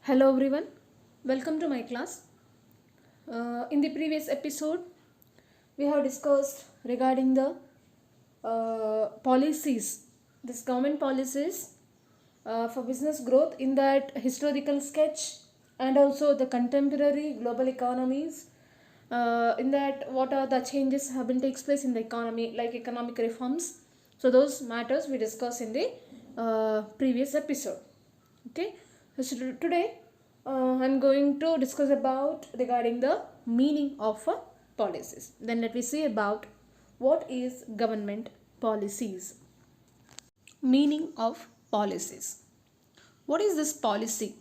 Hello everyone, welcome to my class. In the previous episode, we have discussed regarding the policies, this government policies for business growth in that historical sketch and also the contemporary global economies. In that, what are the changes have been takes place in the economy, like economic reforms. So those matters we discussed in the previous episode. Okay, so today I'm going to discuss about regarding the meaning of policies. Then let me see about what is government policies. Meaning of policies. What is this policy?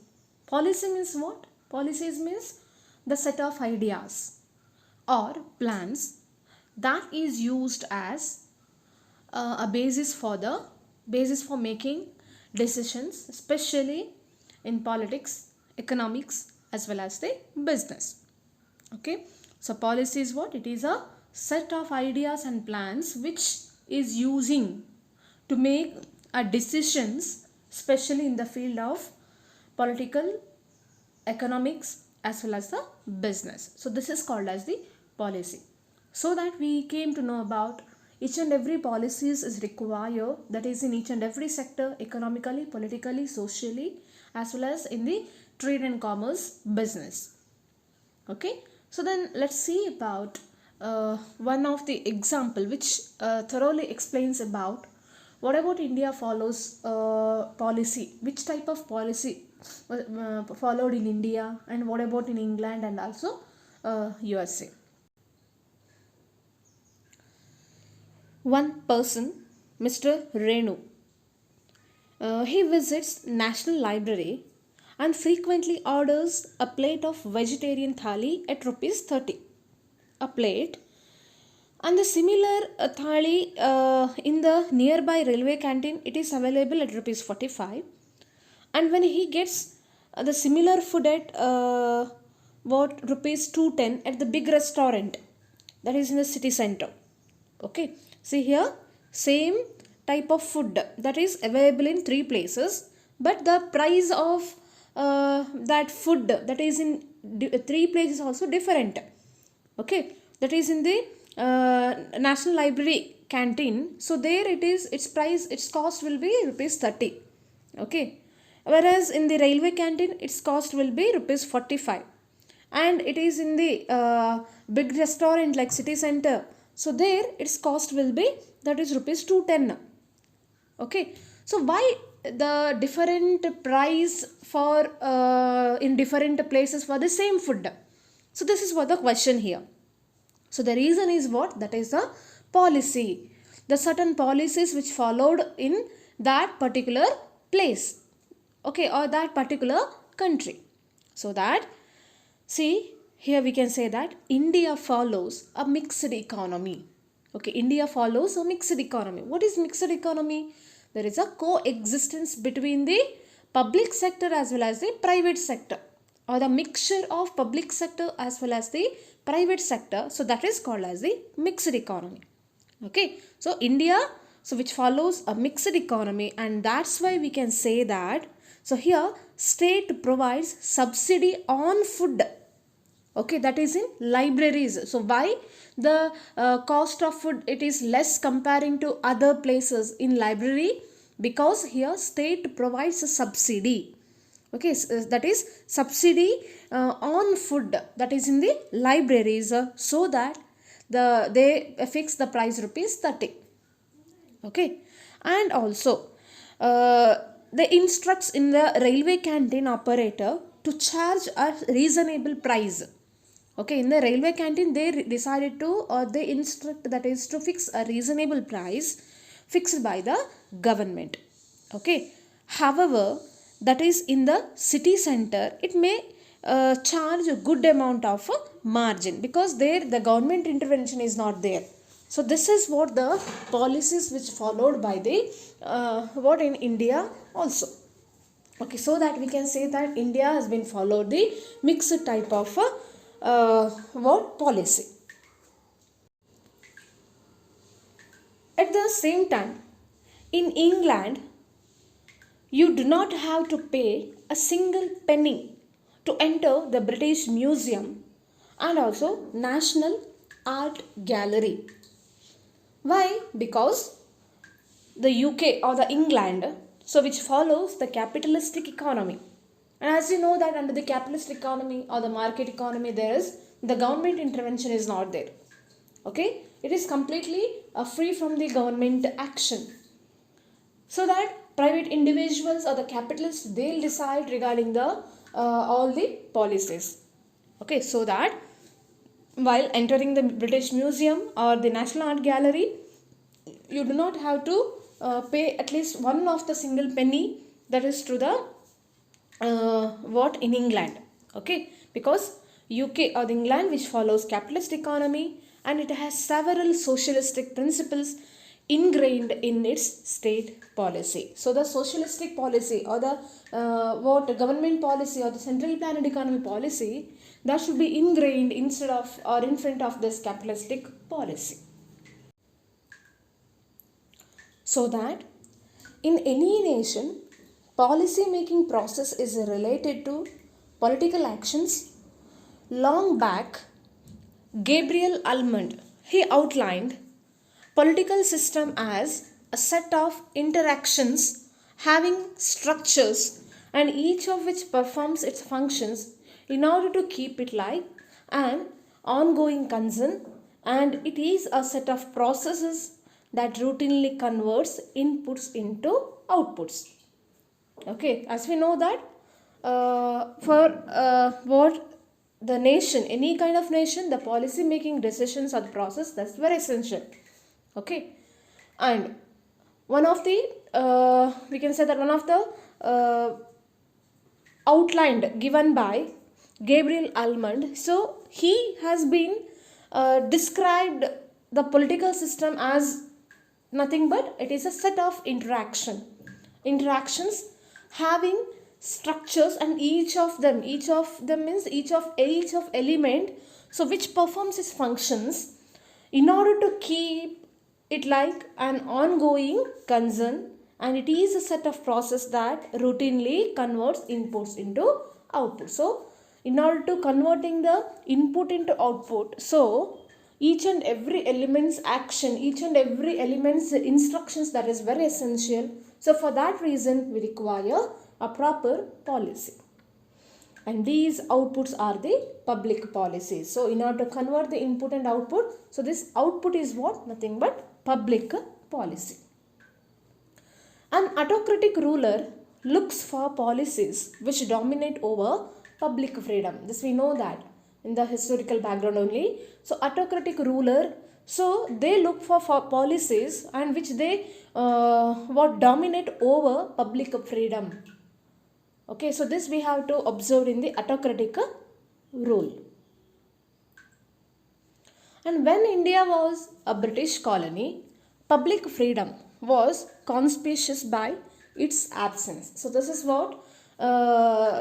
Policy means what? Policies means the set of ideas or plans that is used as a basis for making decisions, especially in politics, economics, as well as the business. Okay, so policy is what? It is a set of ideas and plans which is using to make decisions, especially in the field of political, economics, as well as the business. So this is called as the policy. So that we came to know about each and every policies is required, that is in each and every sector, economically, politically, socially, as well as in the trade and commerce business. Okay, so then let's see about one of the example which thoroughly explains about what about India follows policy, which type of policy followed in India, and what about in England and also USA. One person, Mr. Renu, he visits National Library and frequently orders a plate of vegetarian thali at rupees 30 a plate, and the similar thali in the nearby railway canteen, it is available at rupees 45. And when he gets the similar food at rupees 210 at the big restaurant that is in the city center. Okay, see here, same type of food that is available in three places, but the price of that food that is in three places also different. Okay, that is in the National Library canteen. So there it is, its cost will be rupees 30. Okay, whereas in the railway canteen its cost will be rupees 45, and it is in the big restaurant like city center, so there its cost will be that is rupees 210. Okay, so why the different price for in different places for the same food? So this is what the question here. So the reason is what? That is the policy, the certain policies which followed in that particular place, okay, or that particular country. So that, see here we can say that India follows a mixed economy. Okay, India follows a mixed economy. What is mixed economy? There is a coexistence between the public sector as well as the private sector, or the mixture of public sector as well as the private sector. So that is called as the mixed economy. Okay, so India, so which follows a mixed economy, and that's why we can say that, so here state provides subsidy on food. Okay, that is in libraries. So why the cost of food it is less comparing to other places in library? Because here state provides a subsidy. Okay, so that is subsidy on food that is in the libraries, so that they fix the price rupees 30. Okay, and also they instructs in the railway canteen operator to charge a reasonable price. Okay, in the railway canteen they decided to, or they instruct, that is to fix a reasonable price fixed by the government. Okay, however, that is in the city center it may charge a good amount of margin, because there the government intervention is not there. So this is what the policies which followed by the what in India also. Okay, so that we can say that India has been followed the mixed type of what policy. At the same time, in England, you do not have to pay a single penny to enter the British Museum and also National Art Gallery. Why? Because the UK or the England, so which follows the capitalistic economy. And as you know that under the capitalist economy or the market economy, there is the government intervention is not there. Okay, it is completely free from the government action. So that private individuals or the capitalists, they'll decide regarding the all the policies. Okay, so that while entering the British Museum or the National Art Gallery, you do not have to pay at least one of the single penny, that is to the what in England. Okay, because UK or the England which follows capitalist economy and it has several socialistic principles ingrained in its state policy. So the socialistic policy or the what government policy or the centrally planned economy policy, that should be ingrained instead of or in front of this capitalistic policy. So that in any nation, policy making process is related to political actions. Long back, Gabriel Almond, he outlined political system as a set of interactions having structures and each of which performs its functions in order to keep it like an ongoing concern, and it is a set of processes that routinely converts inputs into outputs. Okay, as we know that for what the nation, any kind of nation, the policy making decisions or the process, that's very essential. Okay, and one of the we can say that one of the outlined given by Gabriel Almond, so he has been described the political system as nothing but it is a set of interactions having structures, and each of them means each of element, so which performs its functions in order to keep it like an ongoing concern, and it is a set of process that routinely converts inputs into output. So in order to converting the input into output, so each and every element's action, each and every element's instructions, that is very essential. So for that reason we require a proper policy, and these outputs are the public policies. So in order to convert the input and output, so this output is what? Nothing but public policy. An autocratic ruler looks for policies which dominate over public freedom. This we know that in the historical background only. So autocratic ruler, so they look for policies and which they what dominate over public freedom. Okay, so this we have to observe in the autocratic rule. And when India was a British colony, public freedom was conspicuous by its absence. So this is what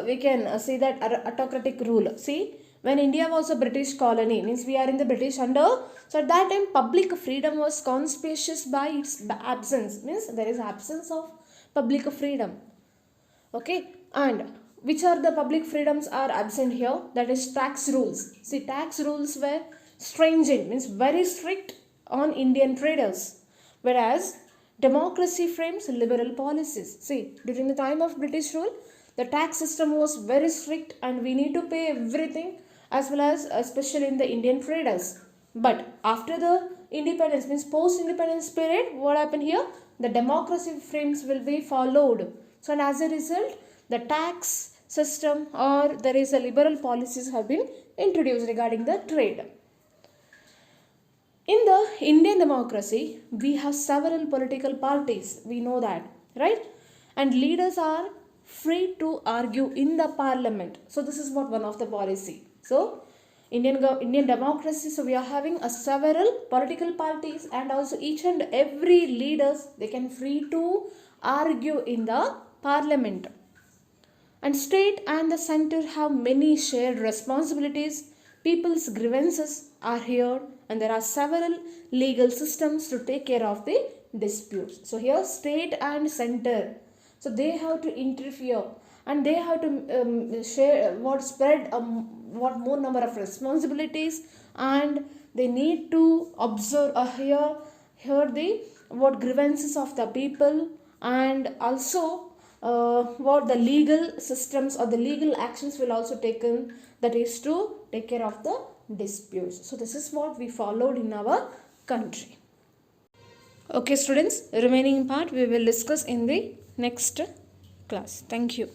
we can see that autocratic rule. See, when India was a British colony, means we are in the British under, so at that time public freedom was conspicuous by its absence, means there is absence of public freedom. Okay, and which are the public freedoms are absent here? That is tax rules. See, tax rules were stringent, means very strict on Indian traders, whereas democracy frames liberal policies. See, during the time of British rule, the tax system was very strict and we need to pay everything, as well as especially in the Indian traders. But after the independence, means post-independence period, what happened here? The democracy frames will be followed. So, and as a result, the tax system or there is a liberal policies have been introduced regarding the trade. In the Indian democracy, we have several political parties. We know that, right? And leaders are free to argue in the parliament. So this is what one of the policy. So Indian democracy, so we are having a several political parties, and also each and every leaders, they can free to argue in the parliament. And state and the center have many shared responsibilities. People's grievances are heard, and there are several legal systems to take care of the disputes. So here state and center, so they have to interfere and they have to share what spread what more number of responsibilities, and they need to observe hear the what grievances of the people, and also what the legal systems or the legal actions will also taken, that is to take care of the disputes. So this is what we followed in our country. Okay students, remaining part we will discuss in the next class. Thank you.